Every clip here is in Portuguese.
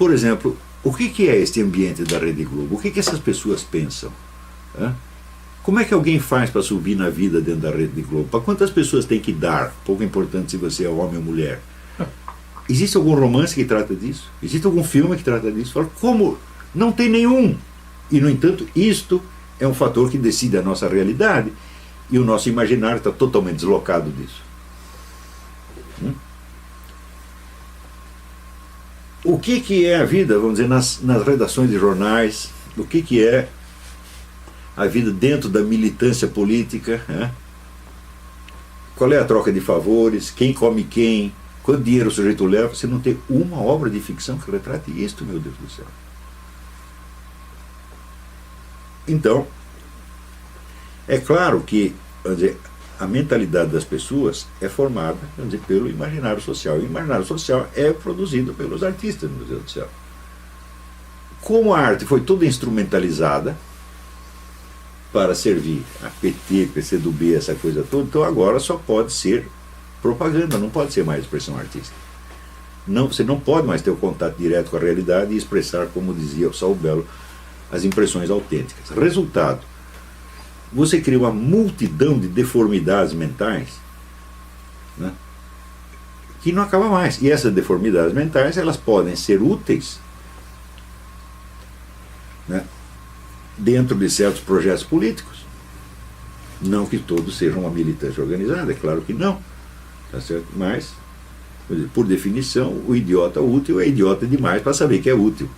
por exemplo, o que é este ambiente da Rede Globo? O que essas pessoas pensam? Como é que alguém faz para subir na vida dentro da Rede Globo? Para quantas pessoas tem que dar? Pouco importante se você é homem ou mulher. Existe algum romance que trata disso? Existe algum filme que trata disso? Fala, como? Não tem nenhum. E, no entanto, isto é um fator que decide a nossa realidade e o nosso imaginário está totalmente deslocado disso. O que é a vida, vamos dizer, nas redações de jornais? O que é a vida dentro da militância política? Qual é a troca de favores? Quem come quem? Quanto dinheiro o sujeito leva? Você não tem uma obra de ficção que retrate isto, meu Deus do céu. Então, é claro que, vamos dizer, a mentalidade das pessoas é formada, vamos dizer, pelo imaginário social. E o imaginário social é produzido pelos artistas, meu Deus do céu. Como a arte foi toda instrumentalizada para servir a PT, PCdoB, essa coisa toda, então agora só pode ser propaganda, não pode ser mais expressão artística. Não, você não pode mais ter o contato direto com a realidade e expressar, como dizia o Saul Bellow, as impressões autênticas. Resultado, você cria uma multidão de deformidades mentais, né, que não acaba mais. E essas deformidades mentais, elas podem ser úteis, né, dentro de certos projetos políticos. Não que todos sejam uma militância organizada, é claro que não, tá certo? Mas, por definição, o idiota útil é idiota demais para saber que é útil.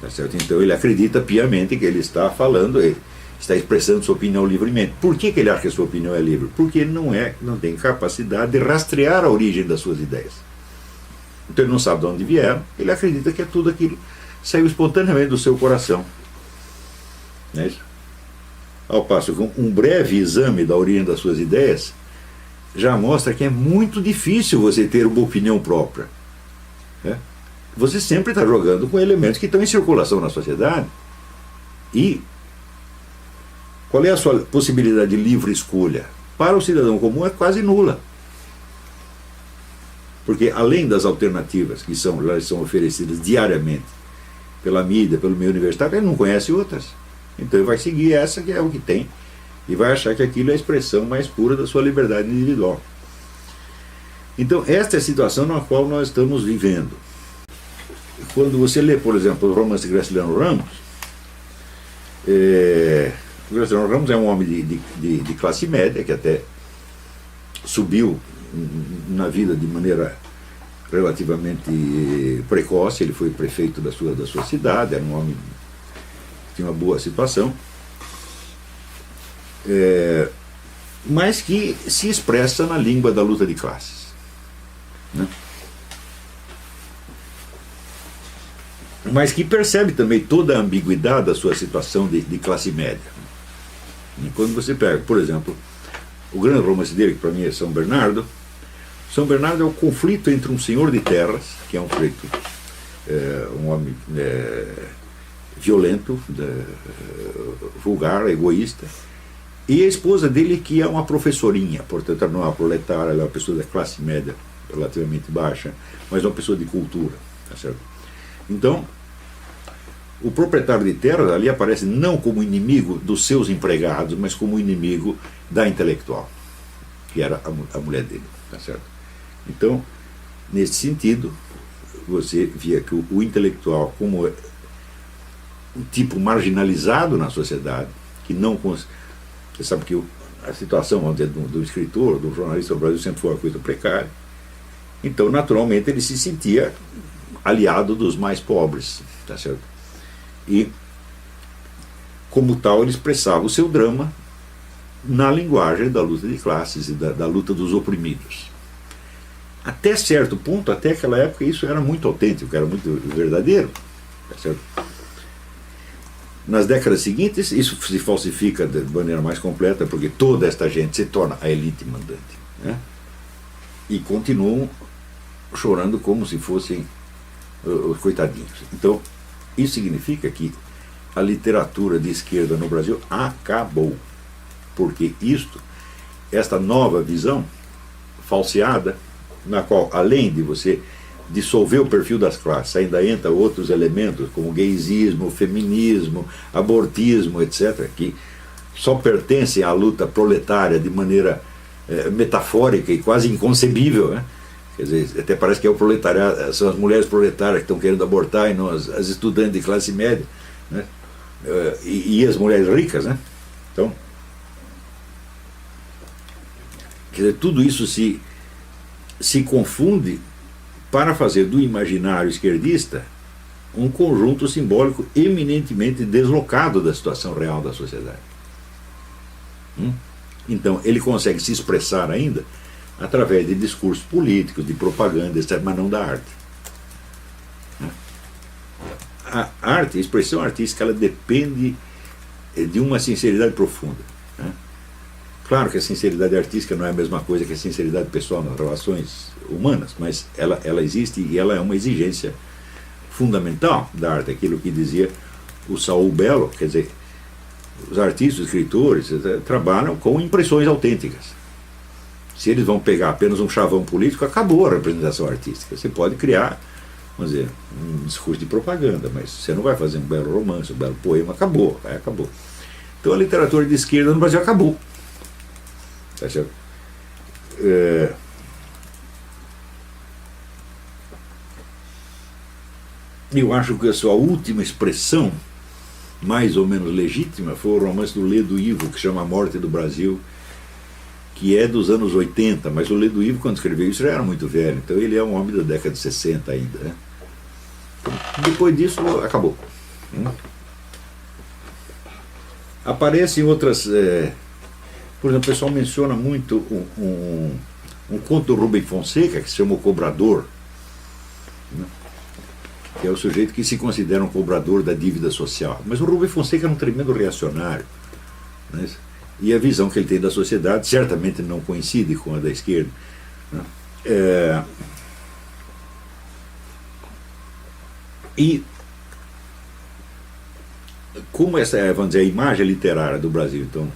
Tá certo? Então ele acredita piamente que ele está falando, ele está expressando sua opinião livremente. Por que ele acha que a sua opinião é livre? Porque ele não tem capacidade de rastrear a origem das suas ideias. Então ele não sabe de onde vieram, ele acredita que é tudo aquilo saiu espontaneamente do seu coração. Não é isso? Ao passo que um breve exame da origem das suas ideias já mostra que é muito difícil você ter uma opinião própria. Né? Você sempre está jogando com elementos que estão em circulação na sociedade. E qual é a sua possibilidade de livre escolha? Para o cidadão comum é quase nula. Porque além das alternativas que são oferecidas diariamente pela mídia, pelo meio universitário, ele não conhece outras. Então ele vai seguir essa que é o que tem e vai achar que aquilo é a expressão mais pura da sua liberdade individual. Então esta é a situação na qual nós estamos vivendo. Quando você lê, por exemplo, o romance de Graciliano Ramos, Graciliano Ramos é um homem de classe média, que até subiu na vida de maneira relativamente precoce. Ele foi prefeito da sua cidade, era um homem que tinha uma boa situação, mas que se expressa na língua da luta de classes. Né? Mas que percebe também toda a ambiguidade da sua situação de classe média. E quando você pega, por exemplo, o grande romance dele, que para mim é São Bernardo. São Bernardo é o conflito entre um senhor de terras, que é um sujeito, um homem violento, vulgar, egoísta, e a esposa dele, que é uma professorinha, portanto ela não é uma proletária, ela é uma pessoa da classe média relativamente baixa, mas é uma pessoa de cultura, tá certo? Então, o proprietário de terras ali aparece não como inimigo dos seus empregados, mas como inimigo da intelectual, que era a mulher dele, tá certo? Então, nesse sentido, você via que o intelectual, como um tipo marginalizado na sociedade, que não... Você sabe que a situação, vamos dizer, do escritor, do jornalista no Brasil sempre foi uma coisa precária. Então, naturalmente, ele se sentia aliado dos mais pobres, tá certo? E, como tal, ele expressava o seu drama na linguagem da luta de classes e da luta dos oprimidos. Até certo ponto, até aquela época, isso era muito autêntico, era muito verdadeiro, tá certo? Nas décadas seguintes, isso se falsifica de maneira mais completa, porque toda esta gente se torna a elite mandante, né? E continuam chorando como se fossem os coitadinhos. Então, isso significa que a literatura de esquerda no Brasil acabou, porque esta nova visão falseada, na qual, além de você dissolver o perfil das classes. Ainda entra outros elementos, como gaysismo, feminismo, abortismo, etc., que só pertencem à luta proletária de maneira metafórica e quase inconcebível, né? Quer dizer, até parece que é o proletariado, são as mulheres proletárias que estão querendo abortar e não as estudantes de classe média, né? E as mulheres ricas, né? Então, quer dizer, tudo isso se confunde para fazer do imaginário esquerdista um conjunto simbólico eminentemente deslocado da situação real da sociedade. Então, ele consegue se expressar ainda através de discursos políticos, de propaganda, etc., mas não da arte. A arte, a expressão artística, ela depende de uma sinceridade profunda. Claro que a sinceridade artística não é a mesma coisa que a sinceridade pessoal nas relações humanas, mas ela existe e ela é uma exigência fundamental da arte, aquilo que dizia o Saul Bellow, quer dizer, os artistas, os escritores, trabalham com impressões autênticas. Se eles vão pegar apenas um chavão político, acabou a representação artística. Você pode criar, vamos dizer, um discurso de propaganda, mas você não vai fazer um belo romance, um belo poema, acabou. Então a literatura de esquerda no Brasil acabou. Tá certo? Eu acho que a sua última expressão, mais ou menos legítima, foi o romance do Lê do Ivo, que chama A Morte do Brasil, que é dos anos 80, mas o Lê do Ivo, quando escreveu isso, já era muito velho, então ele é um homem da década de 60 ainda, né? Depois disso, acabou. Aparecem outras... por exemplo, o pessoal menciona muito um conto do Rubem Fonseca, que se chama O Cobrador, né? Que é o sujeito que se considera um cobrador da dívida social. Mas o Rubem Fonseca é um tremendo reacionário, né? E a visão que ele tem da sociedade certamente não coincide com a da esquerda, né? E como essa é, vamos dizer, a imagem literária do Brasil, então,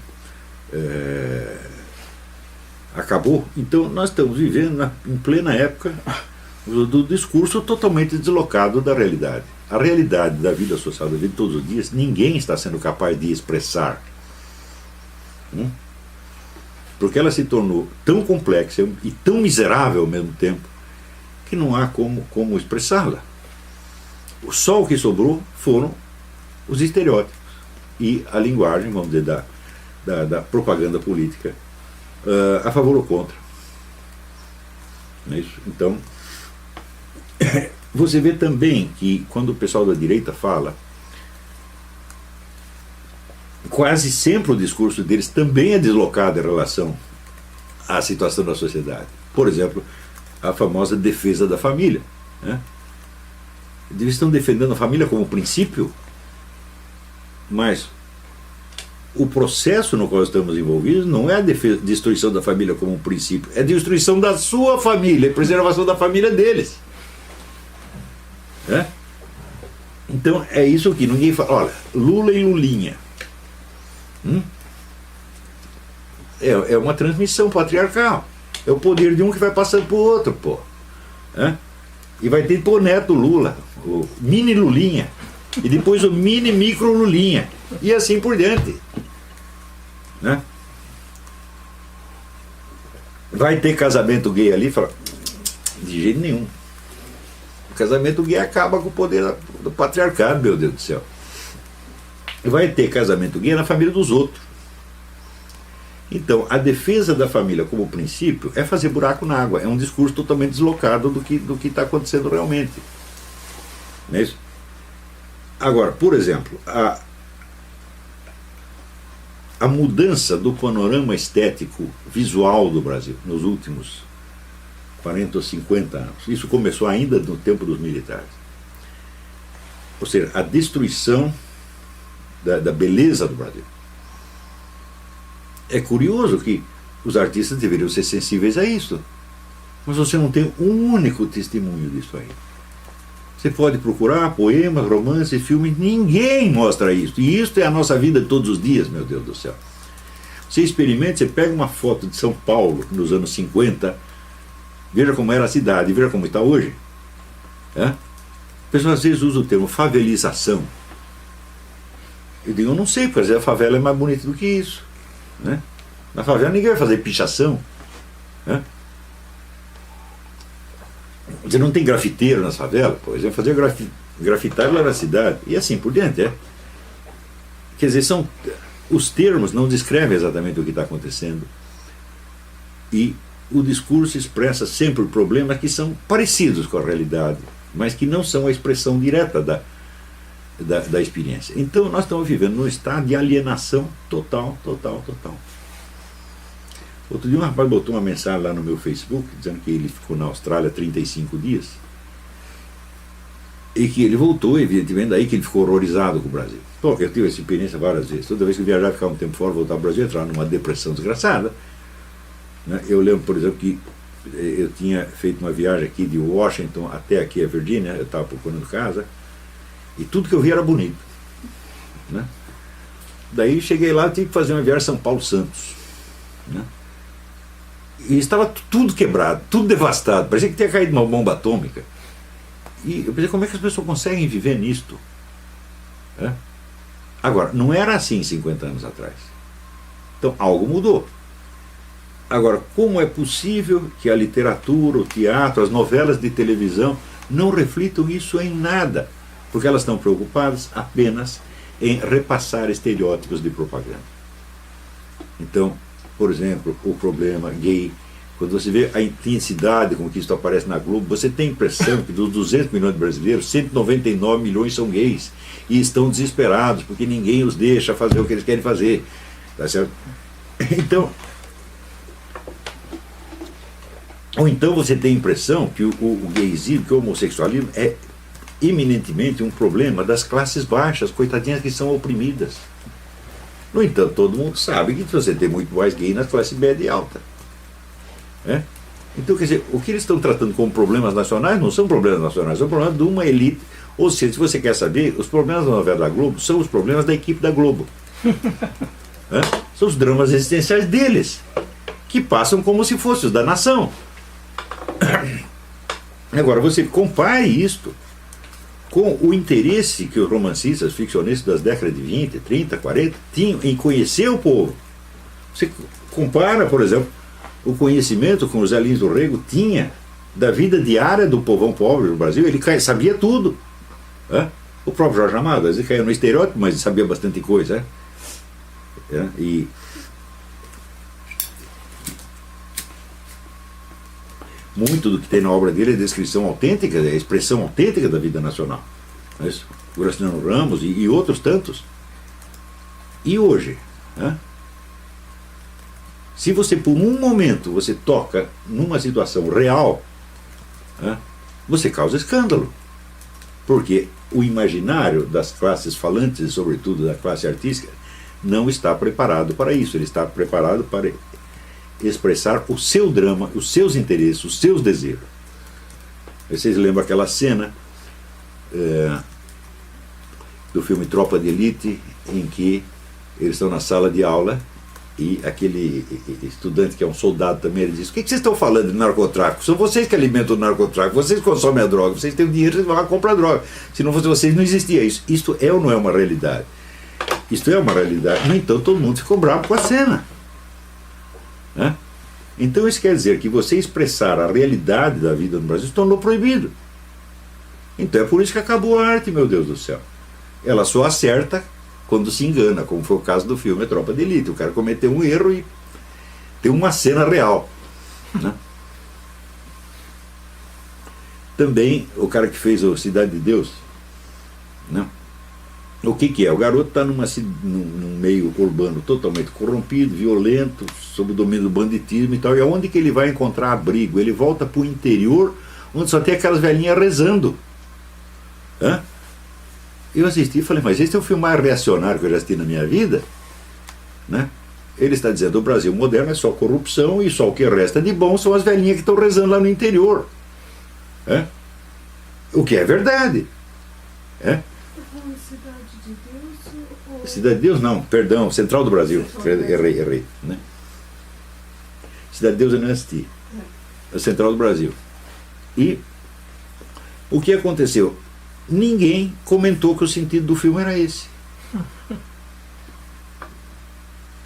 acabou, então nós estamos vivendo em plena época do discurso totalmente deslocado da realidade. A realidade da vida social, da vida de todos os dias, ninguém está sendo capaz de expressar, porque ela se tornou tão complexa e tão miserável ao mesmo tempo que não há como expressá-la. Só o que sobrou foram os estereótipos e a linguagem, vamos dizer, da propaganda política a favor ou contra. Não é isso? Então, você vê também que quando o pessoal da direita fala, quase sempre o discurso deles também é deslocado em relação à situação da sociedade. Por exemplo, a famosa defesa da família, né? Eles estão defendendo a família como princípio, mas o processo no qual estamos envolvidos não é a destruição da família como um princípio, é a destruição da sua família, a preservação da família deles. Então é isso que ninguém fala. Olha, Lula e Lulinha. É uma transmissão patriarcal. É o poder de um que vai passando para o outro, pô. E vai ter o neto Lula, o mini Lulinha, e depois o mini micro Lulinha, e assim por diante, né? Vai ter casamento gay ali? Fala, de jeito nenhum. O casamento gay acaba com o poder do patriarcado, meu Deus do céu. Vai ter casamento gay na família dos outros. Então, a defesa da família como princípio é fazer buraco na água. É um discurso totalmente deslocado do que está acontecendo realmente. Não é isso? Agora, por exemplo, a mudança do panorama estético visual do Brasil nos últimos 40 ou 50 anos, isso começou ainda no tempo dos militares. Ou seja, a destruição da beleza do Brasil. É curioso que os artistas deveriam ser sensíveis a isso, mas você não tem um único testemunho disso aí. Você pode procurar poemas, romances, filmes, ninguém mostra isso. E isso é a nossa vida de todos os dias, meu Deus do céu. Você experimenta, você pega uma foto de São Paulo nos anos 50, veja como era a cidade, veja como está hoje. É? A pessoa às vezes usa o termo favelização. Eu digo, eu não sei, porque a favela é mais bonita do que isso. Né? Na favela ninguém vai fazer pichação. Né? Você não tem grafiteiro nas favelas, por exemplo, fazer grafitar lá na cidade. E assim por diante. Quer dizer, os termos não descrevem exatamente o que está acontecendo. E o discurso expressa sempre problemas que são parecidos com a realidade, mas que não são a expressão direta da experiência. Então nós estamos vivendo num estado de alienação total. Outro dia um rapaz botou uma mensagem lá no meu Facebook, dizendo que ele ficou na Austrália 35 dias, e que ele voltou, evidentemente, daí que ele ficou horrorizado com o Brasil. Bom, eu tive essa experiência várias vezes. Toda vez que eu viajava, ficava um tempo fora, voltar ao Brasil, entrar numa depressão desgraçada. Né? Eu lembro, por exemplo, que eu tinha feito uma viagem aqui de Washington até aqui a Virgínia, eu estava procurando casa, e tudo que eu via era bonito. Né? Daí cheguei lá e tive que fazer uma viagem São Paulo-Santos. Né? E estava tudo quebrado, tudo devastado, parecia que tinha caído uma bomba atômica. E eu pensei, como é que as pessoas conseguem viver nisto? É? Agora, não era assim 50 anos atrás. Então, algo mudou. Agora, como é possível que a literatura, o teatro, as novelas de televisão não reflitam isso em nada? Porque elas estão preocupadas apenas em repassar estereótipos de propaganda. Então, por exemplo, o problema gay, quando você vê a intensidade com que isso aparece na Globo, você tem a impressão que dos 200 milhões de brasileiros, 199 milhões são gays e estão desesperados porque ninguém os deixa fazer o que eles querem fazer. Tá certo? Então, ou então você tem a impressão que o gaysismo, que o homossexualismo é eminentemente um problema das classes baixas, coitadinhas que são oprimidas. No entanto, todo mundo sabe que você tem muito mais gay nas classes média e alta. É? Então, quer dizer, o que eles estão tratando como problemas nacionais não são problemas nacionais, são problemas de uma elite. Ou seja, se você quer saber, os problemas da novela da Globo são os problemas da equipe da Globo. É? São os dramas existenciais deles, que passam como se fossem os da nação. Agora, você compare isto com o interesse que os romancistas, ficcionistas das décadas de 20, 30, 40 tinham em conhecer o povo. Você compara, por exemplo, o conhecimento que o Zé Lins do Rego tinha da vida diária do povão pobre no Brasil. Ele sabia tudo. É? O próprio Jorge Amado, às vezes caiu no estereótipo, mas ele sabia bastante coisa. É? E muito do que tem na obra dele é descrição autêntica, é expressão autêntica da vida nacional. É isso? O Graciliano Ramos e outros tantos. E hoje? É? Se você, por um momento, você toca numa situação real, é? Você causa escândalo. Porque o imaginário das classes falantes, e sobretudo da classe artística, não está preparado para isso. Ele está preparado para expressar o seu drama, os seus interesses, os seus desejos. Vocês lembram aquela cena do filme Tropa de Elite, em que eles estão na sala de aula e aquele estudante que é um soldado também, ele diz: o que vocês estão falando de narcotráfico? São vocês que alimentam o narcotráfico, vocês consomem a droga, vocês têm o dinheiro, vocês vão lá comprar droga. Se não fosse vocês, não existia isso. Isto é ou não é uma realidade? Isto é uma realidade. No entanto, todo mundo ficou bravo com a cena. É? Então isso quer dizer que você expressar a realidade da vida no Brasil se tornou proibido. Então é por isso que acabou a arte, meu Deus do céu. Ela só acerta quando se engana, como foi o caso do filme A Tropa de Elite. O cara cometeu um erro e tem uma cena real. Né? Também o cara que fez o Cidade de Deus, né? O que é? O garoto está num meio urbano totalmente corrompido, violento, sob o domínio do banditismo e tal. E aonde que ele vai encontrar abrigo? Ele volta para o interior, onde só tem aquelas velhinhas rezando. Hã? Eu assisti e falei, mas esse é o filme mais reacionário que eu já assisti na minha vida. Né? Ele está dizendo, o Brasil moderno é só corrupção e só o que resta de bom são as velhinhas que estão rezando lá no interior. Hã? O que é verdade. É? Cidade de Deus não, perdão, Central do Brasil. Errei. Né? Cidade de Deus eu não assisti. É Central do Brasil. E O que aconteceu? Ninguém comentou que o sentido do filme era esse.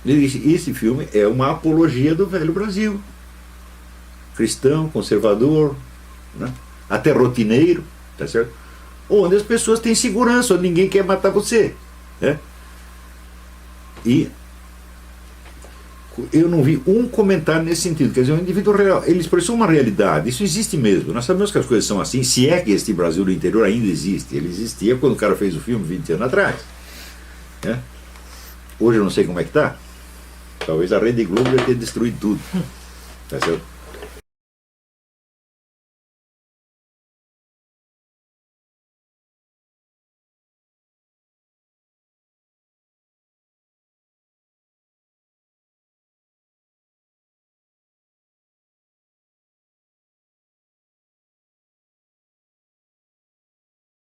Ele disse, esse filme é uma apologia do velho Brasil. Cristão, conservador, né? Até rotineiro, tá certo? Onde as pessoas têm segurança, onde ninguém quer matar você, né? E eu não vi um comentário nesse sentido. Quer dizer, o indivíduo real, ele expressou uma realidade, isso existe mesmo. Nós sabemos que as coisas são assim, se é que este Brasil do interior ainda existe. Ele existia quando o cara fez o filme 20 anos atrás, né? Hoje eu não sei como é que está. Talvez a Rede Globo já tenha destruído tudo, tá certo?